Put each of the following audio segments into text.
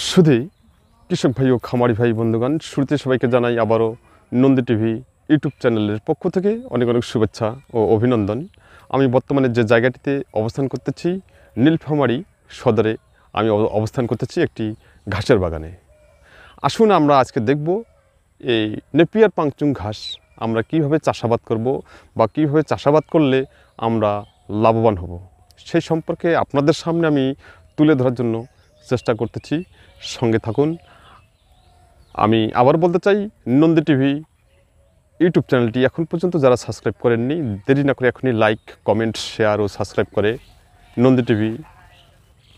শুধুই কৃষক ভাই ও খামারি ভাই বন্ধুগণ, শুরুতে সবাইকে জানাই আবারও নন্দী টিভি ইউটিউব চ্যানেলের পক্ষ থেকে অনেক অনেক শুভেচ্ছা ও অভিনন্দন। আমি বর্তমানে যে জায়গাটিতে অবস্থান করতেছি, নীলফামারী সদরে আমি অবস্থান করতেছি একটি ঘাসের বাগানে। আসুন আমরা আজকে দেখব এই নেপিয়ার পাংচুং ঘাস আমরা কীভাবে চাষাবাদ করব বা কীভাবে চাষাবাদ করলে আমরা লাভবান হব, সেই সম্পর্কে আপনাদের সামনে আমি তুলে ধরার জন্য চেষ্টা করতেছি। সঙ্গে থাকুন। আমি আবার বলতে চাই, নন্দী টিভি ইউটিউব চ্যানেলটি এখন পর্যন্ত যারা সাবস্ক্রাইব করেননি, দেরি না করে এখনই লাইক, কমেন্ট, শেয়ার ও সাবস্ক্রাইব করে নন্দী টিভি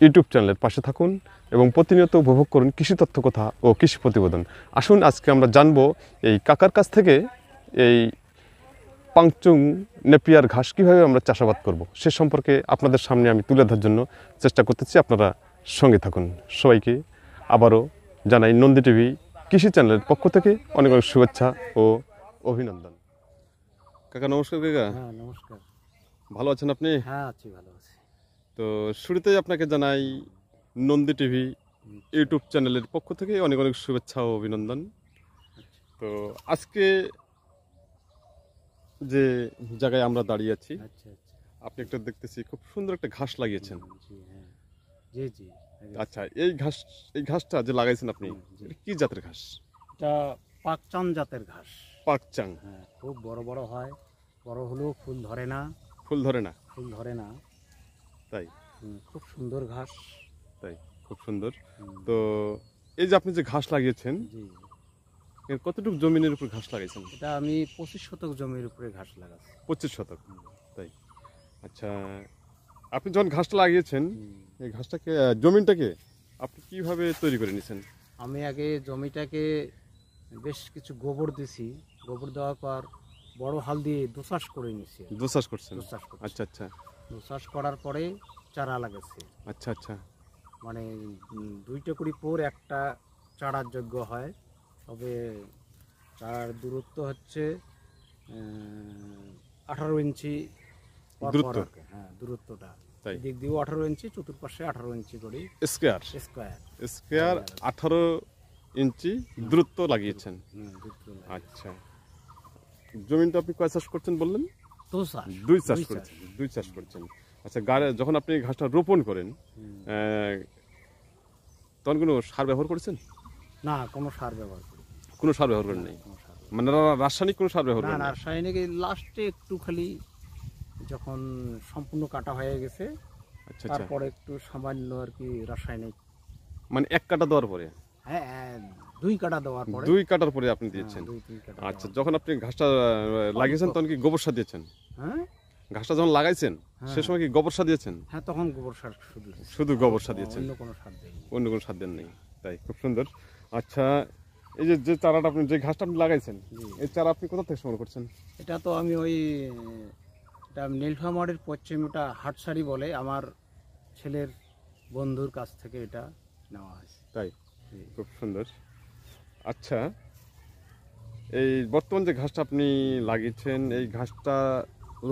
ইউটিউব চ্যানেলের পাশে থাকুন এবং প্রতিনিয়ত উপভোগ করুন কৃষি তথ্য কথা ও কৃষি প্রতিবেদন। আসুন আজকে আমরা জানবো এই কাকার কাছ থেকে এই পাংচুং নেপিয়ার ঘাস কীভাবে আমরা চাষাবাদ করব, সে সম্পর্কে আপনাদের সামনে আমি তুলে ধরার জন্য চেষ্টা করতেছি। আপনারা সঙ্গে থাকুন। সবাইকে আবারও জানাই নন্দী টিভি কৃষি চ্যানেলের পক্ষ থেকে অনেক অনেক শুভেচ্ছা ও অভিনন্দন। কাকা নমস্কার। কাকা হ্যাঁ, নমস্কার। ভালো আছেন আপনি? হ্যাঁ, আছি, ভালো আছি। তো শুরুতেই আপনাকে জানাই নন্দী টিভি ইউটিউব চ্যানেলের পক্ষ থেকে অনেক অনেক শুভেচ্ছা ও অভিনন্দন। তো আজকে যে জায়গায় আমরা দাঁড়িয়ে আছি, আচ্ছা, আচ্ছা। আপনি একটা দেখতেছি খুব সুন্দর একটা ঘাস লাগিয়েছেন। জি, হ্যাঁ। জি, জি। আচ্ছা, এই ঘাসটা যে লাগাইছেন আপনি, জি। এটা কি জাতের ঘাস? এটা পাকচান জাতের ঘাস। পাকচাং। হ্যাঁ, খুব বড় বড় হয়। বড় হলেও ফুল ধরে না। ফুল ধরে না? ফুল ধরে না। তাই? খুব সুন্দর ঘাস। তাই, খুব সুন্দর। হুম, তো এই যে আপনি যে ঘাস লাগিয়েছেন, জি। এর কতটুকু জমিনের উপর ঘাস লাগাইছেন? এটা আমি 25 শতক জমির উপরে ঘাস লাগাচ্ছি। 25 শতক। তাই। আচ্ছা, আপনি যখন ঘাসটা লাগিয়েছেন, হুম। এই ঘাসটাকে জমিনটাকে আপনি কিভাবে তৈরি করে নিয়েছেন? আমি আগে জমিটাকে বেশ কিছু গোবর দিছি। গোবর দেওয়ার পর বড় হাল দিয়ে দোচাষ করে নিছি। দোচাষ করছেন? দোচাষ করছি। আচ্ছা আচ্ছা দোচাষ করার পরে চারা লাগাচ্ছে। আচ্ছা আচ্ছা মানে 2টা করে পর একটা চারার যোগ্য হয়। তবে চারার দূরত্ব হচ্ছে 18 ইঞ্চি পর পর দূরত্ব? আর কি। হ্যাঁ, দূরত্বটা তাই, দিক দিয়েও 18 ইঞ্চি, চতুর্পাশে 18 ইঞ্চি করে স্কোয়ার স্কোয়ার স্কোয়ার 18 ইঞ্চি দূরত্ব লাগিয়েছেন। দূরত্ব লাগে। আচ্ছা, জমিনটা আপনি কয় চাষ করছেন বললেন? দোচাষ। দুই চাষ করেছেন। দুই চাষ করছেন। আচ্ছা, যখন আপনি ঘাসটা রোপণ করেন, তখন কোনো সার ব্যবহার করেছেন? না, কোনো সার ব্যবহার করি না। কোনো সার ব্যবহার করেন নাই? কোনো সার মানে রাসায়নিক কোনো সার ব্যবহার না, করেন নাই? রাসায়নিক এই লাস্টে একটু খালি যখন সম্পূর্ণ কাটা হয়ে গেছে আচ্ছা আচ্ছা, তারপরে একটু সামান্য আর কি রাসায়নিক। মানে এক কাটা দেওয়ার পরে? হ্যাঁ, 2 কাটা দেওয়ার পরে। 2 কাটার পরে আপনি দিয়েছেন? হ্যাঁ, 2 কাটা আচ্ছা, দেওয়ার যখন আপনি ঘাসটা লাগিয়েছেন তখন কি গোবর সার দিয়েছেন? পরে। হ্যাঁ, ঘাসটা যখন লাগাইছেন সে সময় কি গোবর সার দিয়েছেন? হ্যাঁ, তখন গোবর সার শুধু দিয়েছি। শুধু গোবর সার দিয়েছেন? অন্য কোনো সার দেয়নি। অন্য কোনো সার দেন নেই? তাই, খুব সুন্দর। আচ্ছা, এই যে চারাটা আপনি, যে ঘাসটা আপনি লাগাইছেন, জি। এই চারা আপনি কোথা থেকে সংগ্রহ করছেন? এটা তো আমি এটা নীলফামারীর পশ্চিমটা হাটসারি বলে আমার ছেলের বন্ধুর কাছ থেকে এটা নেওয়া হয়েছে। তাই, জি। খুব সুন্দর। আচ্ছা, এই বর্তমান যে ঘাসটা আপনি লাগিয়েছেন, এই ঘাসটা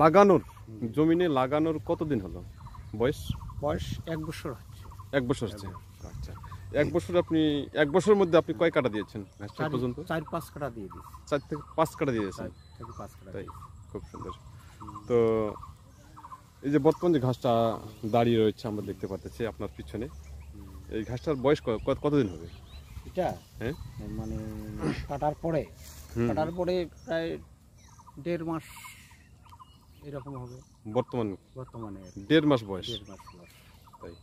লাগানোর, জমিনে লাগানোর কতদিন হলো? বয়স? বয়স 1 বছর হচ্ছে। 1 বছর হচ্ছে। আচ্ছা, 1 বছর আপনি, 1 বছরের মধ্যে আপনি কয় কাটা দিয়েছেন ঘাসটা পর্যন্ত? 4-5 কাটা দিয়ে দিয়েছি। 4 থেকে 5 কাটা দিয়েছেন? 4 থেকে 5 কাটা তাই, দিয়েছি। খুব সুন্দর। তো এই যে বর্তমান যে ঘাসটা দাঁড়িয়ে রয়েছে আমরা দেখতে পাচ্ছি আপনার পিছনে, এই ঘাসটার বয়স কতদিন হবে? এটা হ্যাঁ, মানে কাটার পরে প্রায় 1.5 মাস এরকম হবে বর্তমানে বর্তমানে আর কি। 1.5 মাস বয়স? 1.5 মাস বয়স। তাই।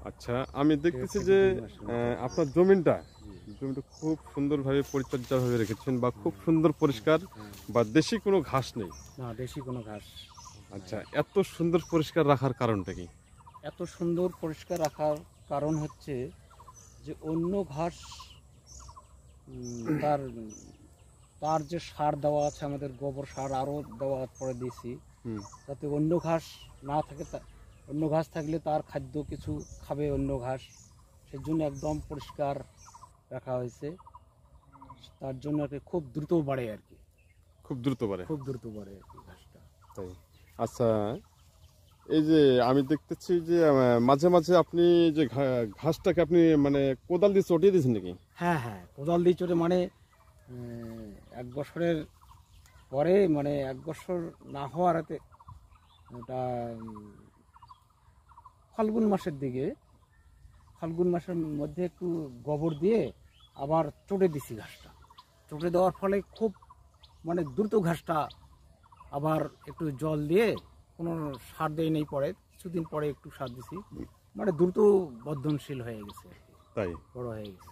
আচ্ছা, আমি দেখতেছি থেকে যে 2 মাসের মতো। আপনার জমিটা খুব সুন্দরভাবে পরিচর্যা ভাবে রেখেছেন, বা খুব সুন্দর পরিষ্কার, বা দেশি কোনো ঘাস নেই। না, দেশি কোনো ঘাস। আচ্ছা, এত সুন্দর পরিষ্কার রাখার কারণটা কি? এত সুন্দর পরিষ্কার রাখার কারণ হচ্ছে যে অন্য ঘাস তার তার যে সার দেওয়া আছে, আমাদের গোবর সার আরও দেওয়ার পরে দিয়েছি, হুম, যাতে অন্য ঘাস না থাকে। অন্য ঘাস থাকলে তার খাদ্য কিছু খাবে অন্য ঘাস, সেজন্য একদম পরিষ্কার রাখা হয়েছে। তার জন্য আর কি খুব দ্রুত বাড়ে আর কি। খুব দ্রুত বাড়ে? খুব দ্রুত বাড়ে আর কি ঘাসটা। তাই। আচ্ছা, এই যে আমি দেখতেছি যে মাঝে মাঝে আপনি যে ঘাসটাকে আপনি মানে কোদাল দিয়ে চটিয়ে দিয়েছেন নাকি? হ্যাঁ হ্যাঁ, কোদাল দিয়ে চটে মানে 1 বছরের পরে, মানে 1 বছর না হওয়ার আগে, ওটা ফাল্গুন মাসের দিকে, ফাল্গুন মাসের মধ্যে একটু গোবর দিয়ে আবার চটে দিছি ঘাসটা। চটে দেওয়ার ফলে খুব মানে দ্রুত ঘাসটা, আবার একটু জল দিয়ে, কোনো সার দেয় নেই, পরে কিছুদিন পরে একটু সার দিছি, মানে দ্রুত বর্ধনশীল হয়ে গেছে আর কি, তাই বড় হয়ে গেছে।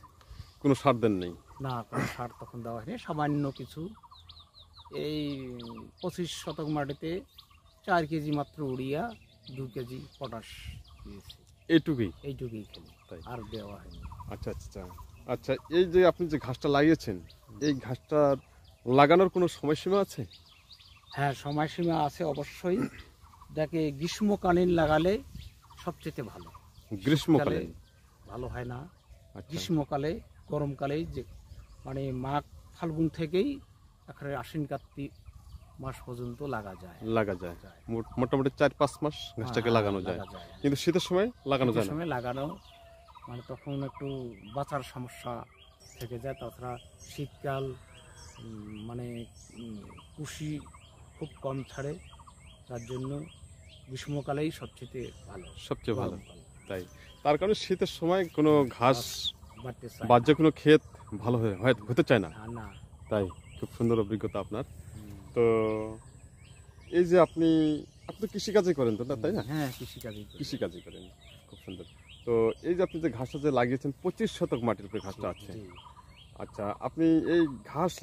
কোনো সার দেন নেই? না, কোনো সার তখন দেওয়া হয়নি, সামান্য কিছু, এই 25 শতক মাটিতে 4 কেজি মাত্র উড়িয়া, 2 কেজি পটাশ দিয়েছি, এইটুকুই? এইটুকুই খেলি, তাই, আর দেওয়া হয়নি। আচ্ছা আচ্ছা আচ্ছা। এই যে আপনি যে ঘাসটা লাগিয়েছেন, এই ঘাসটা লাগানোর কোনো সময়সীমা আছে? হ্যাঁ, সময়সীমা আছে অবশ্যই। যাকে গ্রীষ্মকালীন লাগালে সবচেয়ে ভালো। গ্রীষ্মকালে ভালো হয় না। আচ্ছা, গ্রীষ্মকালে, গরমকালে, যে মানে মাঘ ফাল্গুন থেকেই একেবারে আশ্বিন কার্তিক মাস পর্যন্ত লাগা যায়। মোটামুটি 4-5 মাস ঘাসটাকে হ্যাঁ, লাগানো যায়, লাগা যায়। কিন্তু শীতের সময় লাগানো যায় শীতের না। সময় লাগানো মানে তখন একটু বাঁচার সমস্যা থেকে যায়। তাছাড়া শীতকাল মানে কুশি খুব কম ছাড়ে, তার জন্য গ্রীষ্মকালেই সবচেয়ে ভালো, সবচেয়ে ভালো। গরমকাল। তাই, তার কারণে শীতের সময় কোনো ঘাস বাড়তে চায় বা যে কোনো ক্ষেত ভালো হতে চায় না। না। তাই খুব সুন্দর অভিজ্ঞতা আপনার। হুম। তো এই যে আপনি তো কৃষিকাজই করেন তো না, তাই না? হ্যাঁ, কৃষিকাজই করি। কৃষিকাজই করেন, খুব সুন্দর। তো এই যে আপনি যে ঘাসটা যে লাগিয়েছেন, 25 শতক মাটির উপরে ঘাসটা আছে। জি। আচ্ছা, আপনি এই ঘাস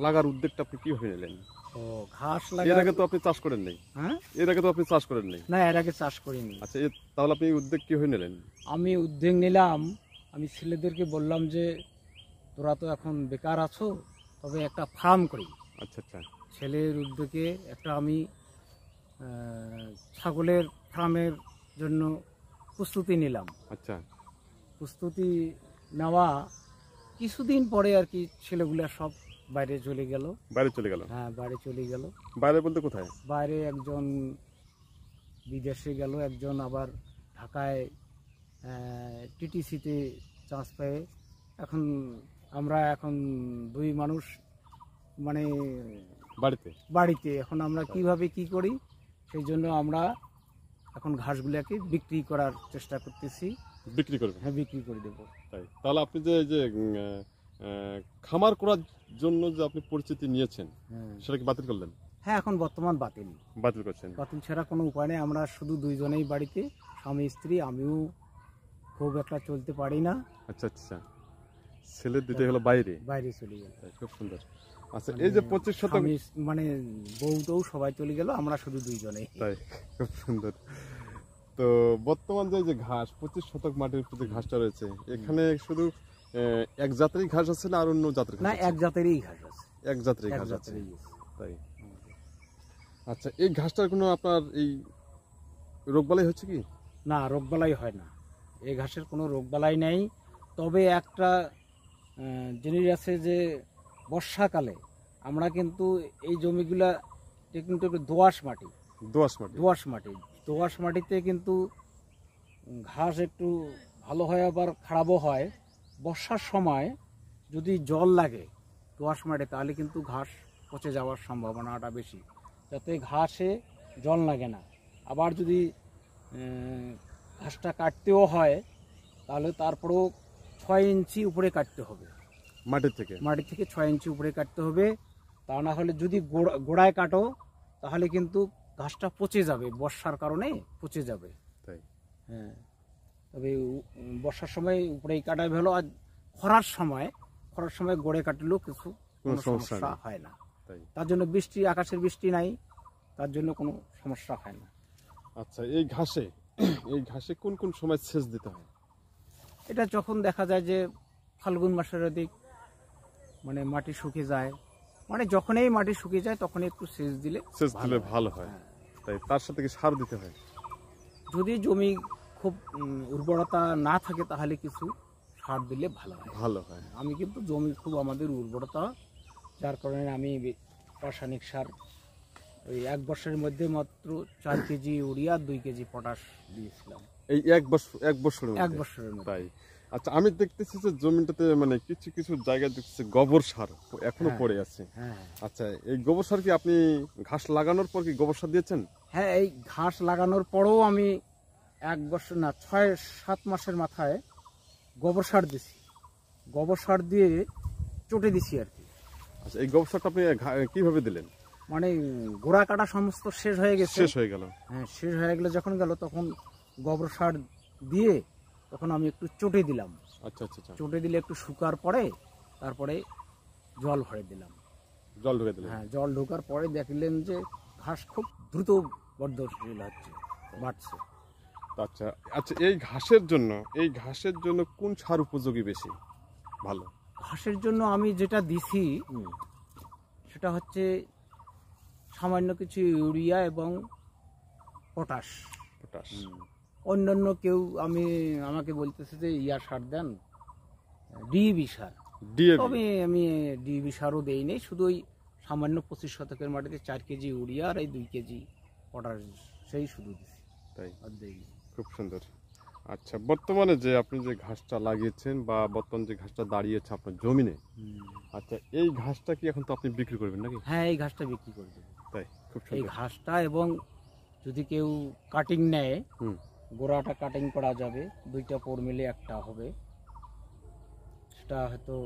লাগার উদ্যোগটা আপনি কিভাবে নিলেন? ও, ঘাস এর লাগা। আগে তো আপনি চাষ করেন নাই? হ্যাঁ, এর আগে তো আপনি চাষ করেন নাই? না, এর আগে চাষ করিনি। আচ্ছা, তাহলে আপনি এই উদ্যোগ কিভাবে নিলেন? আমি উদ্যোগ নিলাম, আমি ছেলেদেরকে বললাম যে তোরা তো এখন বেকার আছো, তবে একটা ফার্ম করি। আচ্ছা আচ্ছা ছেলের উদ্যোগে একটা আমি ছাগলের ফার্মের জন্য প্রস্তুতি নিলাম। আচ্ছা। প্রস্তুতি নেওয়া কিছুদিন পরে আর কি ছেলেগুলা সব বাইরে চলে গেল। বাইরে চলে গেল? হ্যাঁ, বাইরে চলে গেল। বাইরে বলতে কোথায়? বাইরে একজন বিদেশে গেল, একজন আবার ঢাকায় টিটিসিতে চান্স পেয়ে। এখন আমরা এখন 2 মানুষ মানে বাড়িতে। এখন আমরা কিভাবে কি করি, সেই জন্য আমরা এখন ঘাসগুলোকে বিক্রি করার চেষ্টা করতেছি। বিক্রি করবেন? হ্যাঁ, বিক্রি করে দেবো। তাই, তাহলে আপনি যে খামার করার জন্য যে আপনি পরিচিতি নিয়েছেন, হ্যাঁ সেটা কি বাতিল করলেন? হ্যাঁ, এখন বর্তমান বাতিল করছেন? বাতিল ছাড়া কোনো উপায় নেই। আমরা শুধু 2 জনেই বাড়িতে, স্বামী স্ত্রী। আমিও খুব একটা চলতে পারি না। আচ্ছা আচ্ছা, ছেলে দুটো হলো বাইরে চলে গেল। খুব সুন্দর। আচ্ছা, এই যে 25 শতক, মানে বউটাও সবাই চলে গেল, আমরা শুধু 2 জনেই। তাই, খুব সুন্দর। তো বর্তমান যে ঘাস 25 শতক মাটির উপর যে ঘাসটা রয়েছে, এখানে শুধু এক জাতেরই ঘাস আছে না আর অন্য জাতের ঘাস না, আছে? এক জাতেরই ঘাস আছে। এক জাতেরই ঘাস আছে, জাতেরই আছে। তাই। আচ্ছা, এই ঘাসটার কোনো আপনার এই রোগবালাই হচ্ছে কি? না, রোগবালাই হয় না। এই ঘাসের কোনো রোগবালাই নেই। তবে একটা জিনিস আছে যে বর্ষাকালে আমরা কিন্তু এই জমিগুলা কিন্তু একটু দোআঁশ মাটি। দোআঁশ মাটিতে কিন্তু ঘাস একটু ভালো হয়, আবার খারাপও হয়। বর্ষার সময় যদি জল লাগে দোআঁশ মাটি, তাহলে কিন্তু ঘাস পচে যাওয়ার সম্ভাবনাটা বেশি। যাতে ঘাসে জল লাগে না। আবার যদি ঘাসটা কাটতেও হয়, তাহলে তারপরেও 6 ইঞ্চি উপরে কাটতে হবে। মাটি থেকে 6 ইঞ্চি উপরে কাটতে হবে। তা না হলে যদি গোড়ায় কাটো, তাহলে কিন্তু ঘাসটা পচে যাবে, বর্ষার কারণে পচে যাবে। তাই, হ্যাঁ। তবে বর্ষার সময় উপরেই কাটাই ভালো। আর খরার সময় গোড়ে কাটলেও কোনো সমস্যা হয় না। তার জন্য আকাশের বৃষ্টি নাই, তার জন্য কোনো সমস্যা হয় না। আচ্ছা, এই ঘাসে কোন কোন সময় সেচ দিতে হয়? এটা যখন দেখা যায় যে ফাল্গুন মাসের দিক, মানে মাটি শুকিয়ে যায়, মানে যখনই মাটি শুকিয়ে যায় তখনই একটু সেচ দিলে ভালো হয়। তাই, তার সাথে কি সার দিতে হয়? যদি জমি খুব উর্বরতা না থাকে, তাহলে কিছু সার দিলে ভালো হয়। আমি কিন্তু জমি খুব আমাদের উর্বরতা, যার কারণে আমি রাসায়নিক সার ওই 1 বছরের মধ্যে মাত্র 4 কেজি ইউরিয়া 2 কেজি পটাশ দিয়েছিলাম। এই এক বছরের 1 মধ্যে? বছরের মধ্যে। তাই। আচ্ছা, আমি দেখতেছি যে জমিটাতে মানে কিছু কিছু জায়গায় দেখতেছি গোবর সার এখনো হ্যাঁ। পড়ে আছে। হ্যাঁ আচ্ছা, এই গোবর সার কি আপনি ঘাস লাগানোর পর কি গোবর সার দিয়েছেন? হ্যাঁ, এই ঘাস লাগানোর পরেও আমি 1 বছর না 6-7 মাসের মাথায় গোবর সার দিছি। গোবর সার দিয়ে চটে দিছি আর কি। আচ্ছা, এই গোবর সারটা আপনি কিভাবে দিলেন? মানে গোড়া কাটা সমস্ত শেষ হয়ে গেছে। শেষ হয়ে গেল। হ্যাঁ, শেষ হয়ে গেলে যখন গেল তখন গোবর সার দিয়ে তখন আমি একটু চটে দিলাম। আচ্ছা আচ্ছা আচ্ছা, চটে দিলে একটু শুকার পরে তারপরে জল ভরে দিলাম। জল ঢুকে দিলেন। হ্যাঁ, জল ঢোকার পরে দেখলেন যে ঘাস খুব দ্রুত বর্ধনশীল হচ্ছে, বাড়ছে। আচ্ছা আচ্ছা, এই ঘাসের জন্য কোন সার উপযোগী বেশি ভালো? ঘাসের জন্য আমি যেটা দিছি সেটা হচ্ছে সামান্য কিছু ইউরিয়া এবং পটাশ। পটাশ। অন্যান্য কেউ আমাকে বলতেছে যে ইয়া সার দেন, ডিএবি সার। ডিএপি? তবে আমি ডিএবি সারও দেইনি, শুধু ওই সামান্য 25 শতকের মাটিতে 4 কেজি ইউরিয়া আর এই 2 কেজি পটাশ সেই শুধু দিছি, তাই, আর দেইনি। খুব সুন্দর। আচ্ছা, বর্তমানে যে আপনি যে ঘাসটা লাগিয়েছেন বা বর্তমান যে ঘাসটা দাঁড়িয়েছে আপনার জমিনে, আচ্ছা, এই ঘাসটা কি এখন তো আপনি বিক্রি করবেন নাকি? হ্যাঁ, এই ঘাসটা বিক্রি করে দেবো। তাই, খুব এই সুন্দর। ঘাসটা, এবং যদি কেউ কাটিং নেয়, হুম। গোড়াটা কাটিং করা যাবে, 2টা পোর মিলে একটা হবে। সেটা হয়তো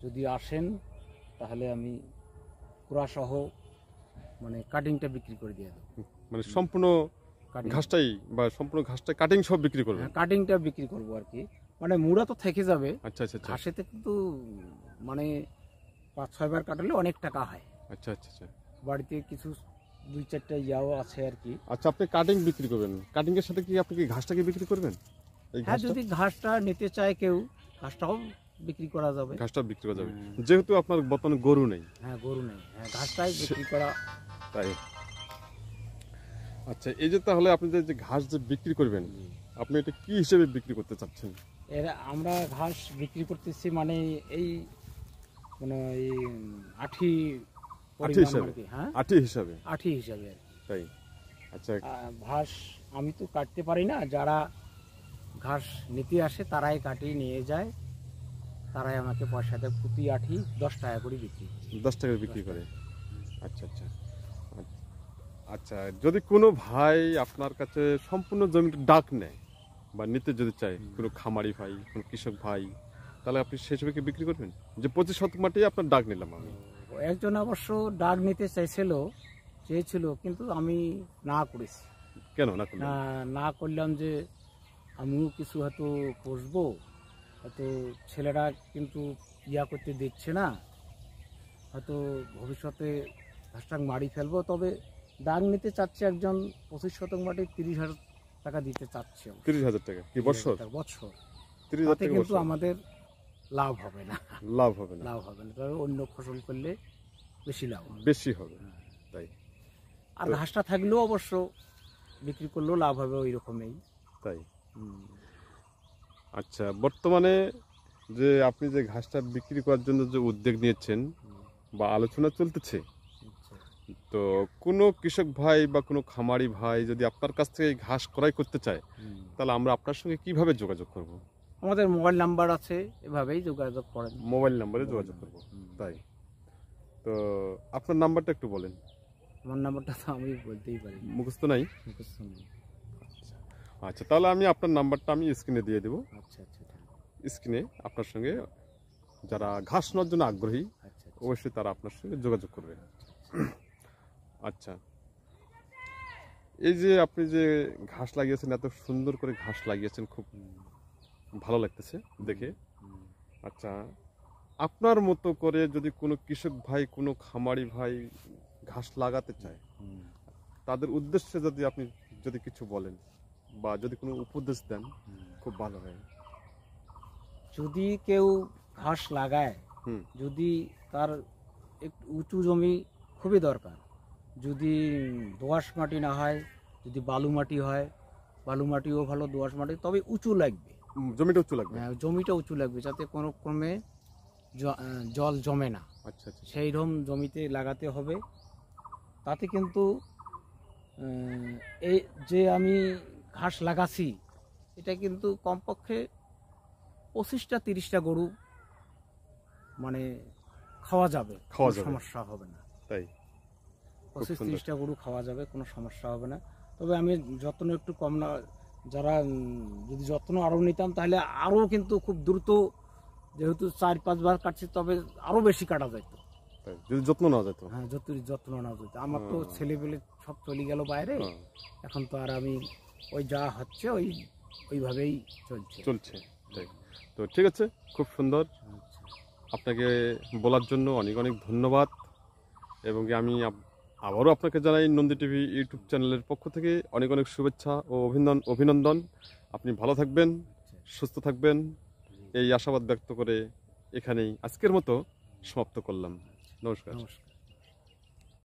যদি আসেন তাহলে আমি কুড়াসহ মানে কাটিংটা বিক্রি করে দিয়ে দেবো। মানে সম্পূর্ণ কাটিং, ঘাসটাই বা সম্পূর্ণ ঘাসটা কাটিং সব বিক্রি করবেন? হ্যাঁ, কাটিংটা বিক্রি করবো আর কি। মানে মুড়া তো থেকে যাবে, আচ্ছা আচ্ছা আচ্ছা ঘাসেতে কিন্তু মানে 5-6 বার কাটলে অনেক টাকা হয়। আচ্ছা আচ্ছা আচ্ছা বাড়িতে কিছু 2-4টা ইয়াও আছে আর কি। আচ্ছা, আপনি কাটিং বিক্রি করবেন, কাটিং এর সাথে কি আপনি কি ঘাসটাকে বিক্রি করবেন? এই হ্যাঁ, ঘাসটা, যদি ঘাসটা নিতে চায় কেউ, ঘাসটাও বিক্রি করা যাবে। ঘাসটা বিক্রি করা যাবে, যেহেতু আপনার বর্তমানে গরু নেই। হ্যাঁ, গরু নেই, হ্যাঁ, ঘাসটাই বিক্রি করা। তাই। আচ্ছা, এই যে তাহলে আপনি যে ঘাস যে বিক্রি করবেন, আপনি এটা কি হিসেবে বিক্রি করতে চাচ্ছেন? আমরা ঘাস বিক্রি করতেছি মানে এই মানে এই আঠি আঠি পরিমাণ হিসাবে? আর কি। হ্যাঁ, আঠি হিসাবে? আঠি হিসাবে আর কি। তাই। আচ্ছা, ঘাস আমি তো কাটতে পারি না, যারা ঘাস নিতে আসে তারাই কাটিয়ে নিয়ে যায়, তারাই আমাকে পয়সা দেয়। প্রতি আঠি 10 টাকা করে বিক্রি। 10 টাকা বিক্রি করে? আচ্ছা আচ্ছা আচ্ছা, যদি কোনো ভাই আপনার কাছে সম্পূর্ণ জমিটা ডাক নেয় বা নিতে যদি চায়, কোনো খামারি ভাই, কোনো কৃষক ভাই, তাহলে আপনি সেই হিসেবে কি বিক্রি করবেন? যে 25 শতক মাটি আপনার ডাক নিলাম আমি। একজন অবশ্য ডাক নিতে চেয়েছিল, কিন্তু আমি না করেছি। কেন না করলেন? না করলাম যে আমিও কিছু হয়তো পুষবো, হয়তো ছেলেরা কিন্তু ইয়া করতে দিচ্ছে না, হয়তো ভবিষ্যতে ঘাসটা মারি ফেলবো। তবে দাগ নিতে চাচ্ছে একজন 25 শতক মাটি 30,000 টাকা দিতে চাচ্ছে। 30,000 টাকা কি বছর? বছর 30,000 তাতে টাকা কিন্তু বছর? আমাদের লাভ হবে না। লাভ হবে না? লাভ হবে না, তবে অন্য ফসল করলে বেশি লাভ হবে। বেশি হবে। তাই। আর ঘাসটা থাকলেও অবশ্য বিক্রি করলেও লাভ হবে ওই রকমই। তাই। আচ্ছা, বর্তমানে যে আপনি যে ঘাসটা বিক্রি করার জন্য যে উদ্যোগ নিয়েছেন বা আলোচনা চলতেছে, তো কোনো কৃষক ভাই বা কোনো খামারি ভাই যদি আপনার কাছ থেকে এই ঘাস ক্রয় করতে চায়, তাহলে আমরা আপনার সঙ্গে কিভাবে যোগাযোগ করব? আমাদের মোবাইল নাম্বার আছে, এভাবেই যোগাযোগ করেন। মোবাইল নাম্বারে যোগাযোগ করব? তাই। তো আপনার নাম্বারটা একটু বলেন। আমার নাম্বারটা তো আমি বলতেই পারি না, মুখস্থ নাই? মুখস্থ নেই। আচ্ছা, তাহলে আমি আপনার নাম্বারটা আমি স্ক্রিনে দিয়ে দেবো। আচ্ছা আচ্ছা, স্ক্রিনে আপনার সঙ্গে যারা ঘাস নেওয়ার জন্য আগ্রহী, আচ্ছা অবশ্যই তারা আপনার সঙ্গে যোগাযোগ করবে। আচ্ছা, এই যে আপনি যে ঘাস লাগিয়েছেন, এত সুন্দর করে ঘাস লাগিয়েছেন, খুব ভালো লাগতেছে দেখে। আচ্ছা, আপনার মতো করে যদি কোনো কৃষক ভাই, কোনো খামারি ভাই ঘাস লাগাতে চায়, তাদের উদ্দেশ্যে যদি আপনি যদি কিছু বলেন বা যদি কোনো উপদেশ দেন, খুব ভালো হয়। যদি কেউ ঘাস লাগায়, যদি তার একটু উঁচু জমি খুবই দরকার, যদি দোআঁশ মাটি না হয়, যদি বালু মাটি হয়, বালু মাটিও ভালো, দোআঁশ মাটি, তবে উঁচু লাগবে, জমিটা উঁচু লাগবে। হ্যাঁ, জমিটা উঁচু লাগবে, যাতে কোনো ক্রমে জল জমে না। আচ্ছা আচ্ছা, সেই রকম জমিতে লাগাতে হবে। তাতে কিন্তু এই যে আমি ঘাস লাগাছি এটা কিন্তু কমপক্ষে 25-30টা গরু মানে খাওয়া যাবে, খাওয়া কোনো যাবে। সমস্যা হবে না। তাই খুব সুন্দর। 25-30টা গরু খাওয়া যাবে, কোনো সমস্যা হবে না। তবে আমি যত্ন একটু কম না, যারা যদি যত্ন আরও নিতাম তাহলে আরও কিন্তু খুব দ্রুত, যেহেতু 4-5 বার কাটছি তবে আরও বেশি কাটা যেত। তাই যদি যত্ন নেওয়া যেত। হ্যাঁ, যত্ন না যেত। আমার তো হ্যাঁ। ছেলেপেলে সব চলে গেল বাইরে, হ্যাঁ, এখন তো আর আমি ওই যা হচ্ছে ওইভাবেই চলছে। চলছে। তাই তো ঠিক আছে, খুব সুন্দর। আচ্ছা। আপনাকে বলার জন্য অনেক অনেক ধন্যবাদ, এবং আমি আবারও আপনাকে জানাই নন্দী টিভি ইউটিউব চ্যানেলের পক্ষ থেকে অনেক অনেক শুভেচ্ছা ও অভিনন্দন। আপনি ভালো থাকবেন, সুস্থ থাকবেন, এই আশাবাদ ব্যক্ত করে এখানেই আজকের মতো সমাপ্ত করলাম। নমস্কার। নমস্কার।